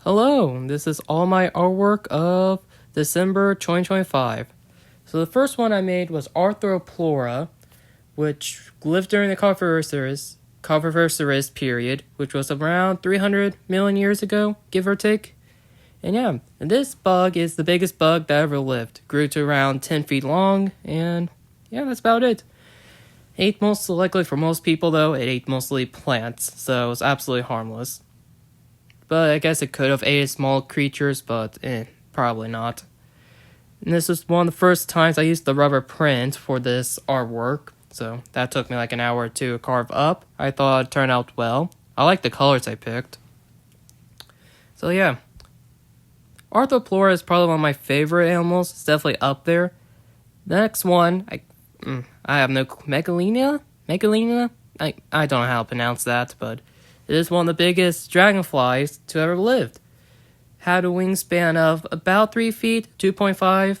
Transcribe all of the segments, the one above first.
Hello, this is all my artwork of December 2025. So the first one I made was Arthroplora, which lived during the Carboniferous period, which was around 300 million years ago, give or take. And this bug is the biggest bug that ever lived. Grew to around 10 feet long, and that's about it. Ate most likely for most people though, it ate mostly plants, so it was absolutely harmless. But I guess it could have ate small creatures, but probably not. And this was one of the first times I used the rubber print for this artwork, so that took me like an hour or two to carve up. I thought it turned out well. I like the colors I picked. So Arthroplora is probably one of my favorite animals. It's definitely up there. The next one, I have no Megalina? I don't know how to pronounce that, but it is one of the biggest dragonflies to ever lived. Had a wingspan of about 3 feet, 2.5,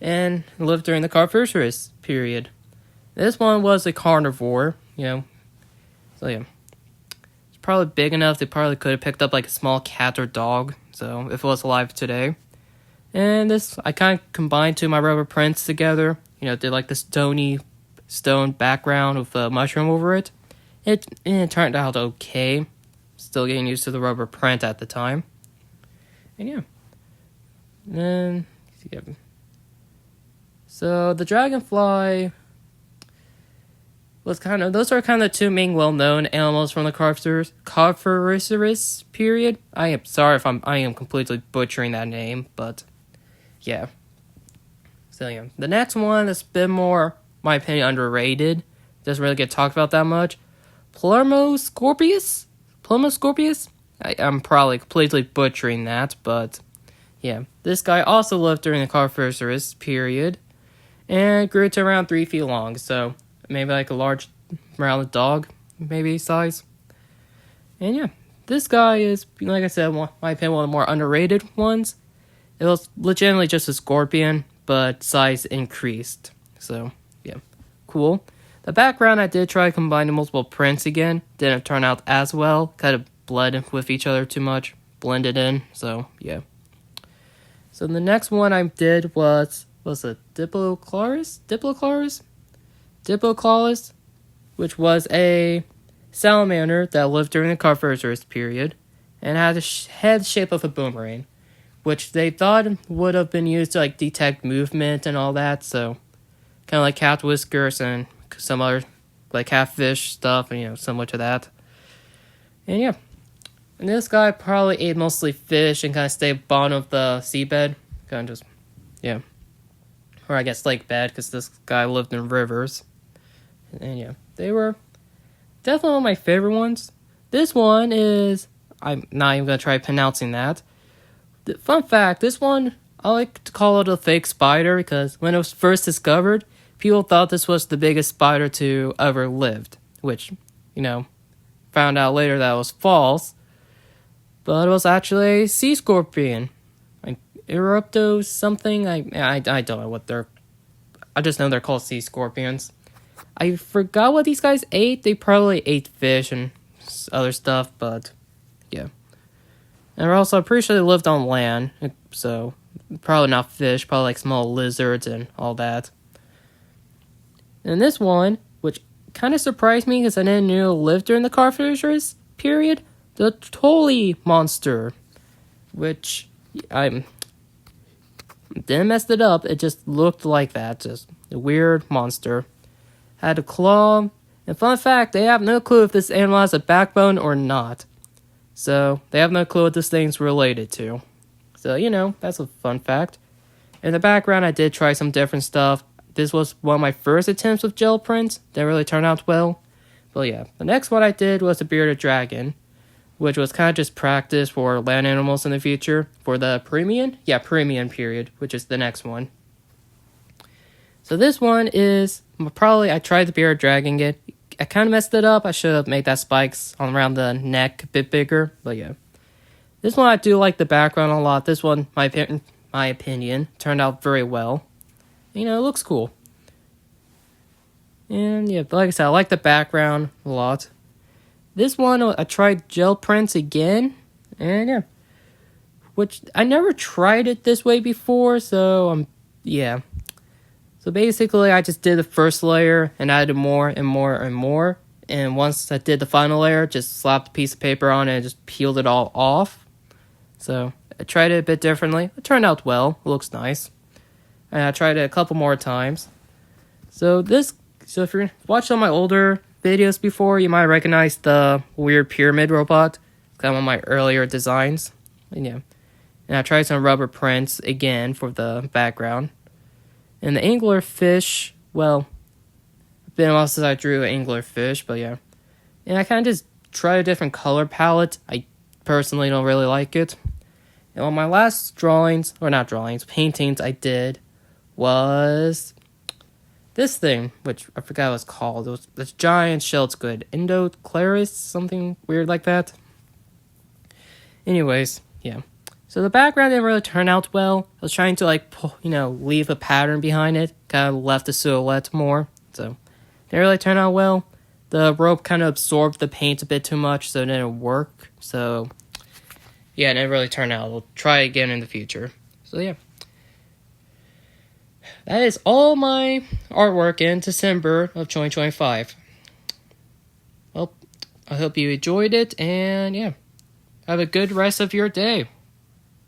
and lived during the Carboniferous period. This one was a carnivore, so it's probably big enough they probably could have picked up like a small cat or dog, so if it was alive today. And this, I kind of combined two of my rubber prints together, did like the stone background with a mushroom over it. It turned out okay. Still getting used to the rubber print at the time. And then, so the dragonfly was those are kind of the two main well-known animals from the Carboniferous period. I am sorry if I am completely butchering that name, but So the next one is a bit more, my opinion, underrated. Doesn't really get talked about that much. Plumoscorpius? I'm probably completely butchering that, but this guy also lived during the Carboniferous period and grew to around 3 feet long, so maybe like a large rounded dog, maybe size. And this guy is, like I said, my opinion, one of the more underrated ones. It was legitimately just a scorpion, but size increased. So, cool. The background, I did try combining multiple prints again. Didn't turn out as well. Kind of bled with each other too much. Blended in, so, So the next one I did was a Diploclaris, which was a salamander that lived during the Carboniferous period and had a head shape of a boomerang, which they thought would have been used to detect movement and all that, so kind of like cat whiskers and some other like catfish stuff, and similar to that. And and this guy probably ate mostly fish and kind of stayed bottom of the seabed, kind of just or I guess lake bed, because this guy lived in rivers. And they were definitely one of my favorite ones. This one is, I'm not even gonna try pronouncing that. Fun fact, this one, I like to call it a fake spider because when it was first discovered, people thought this was the biggest spider to ever lived, which, found out later that was false. But it was actually a sea scorpion. Like Erupto something, I don't know what I just know they're called sea scorpions. I forgot what these guys ate. They probably ate fish and other stuff, but And also, I'm pretty sure they lived on land, so probably not fish, probably like small lizards and all that. And this one, which kind of surprised me because I didn't know it lived during the Carboniferous period, the Tolly monster, which I didn't mess it up, it just looked like that, just a weird monster. Had a claw, and fun fact, they have no clue if this animal has a backbone or not. So, they have no clue what this thing's related to. So, that's a fun fact. In the background, I did try some different stuff. This was one of my first attempts with gel prints. Didn't really turn out well. But the next one I did was a bearded dragon, which was kind of just practice for land animals in the future. For the Permian period, which is the next one. So this one is, I tried the bearded dragon again. I kind of messed it up. I should have made that spikes on around the neck a bit bigger. But this one I do like the background a lot. This one, my opinion, turned out very well. It looks cool. And but like I said, I like the background a lot. This one, I tried gel prints again. And which I never tried it this way before, so yeah. So basically, I just did the first layer and added more and more and more. And once I did the final layer, just slapped a piece of paper on it and just peeled it all off. So I tried it a bit differently. It turned out well. It looks nice. And I tried it a couple more times. So if you watched some of my older videos before, you might recognize the weird pyramid robot. It's kind of one of my earlier designs. And yeah. And I tried some rubber prints again for the background. And the anglerfish, well, it's been a while since I drew an anglerfish, but yeah. And I kind of just tried a different color palette. I personally don't really like it. And one of my last paintings I did was this thing, which I forgot what it was called. It was this giant shelled squid, Indoclaris, something weird like that. Anyways, yeah. So the background didn't really turn out well. I was trying to leave a pattern behind it, kind of left the silhouette more. So didn't really turn out well. The rope kind of absorbed the paint a bit too much, so it didn't work. So yeah, it didn't really turn out. We'll try again in the future. So yeah. That is all my artwork in December of 2025. Well, I hope you enjoyed it, and yeah. Have a good rest of your day.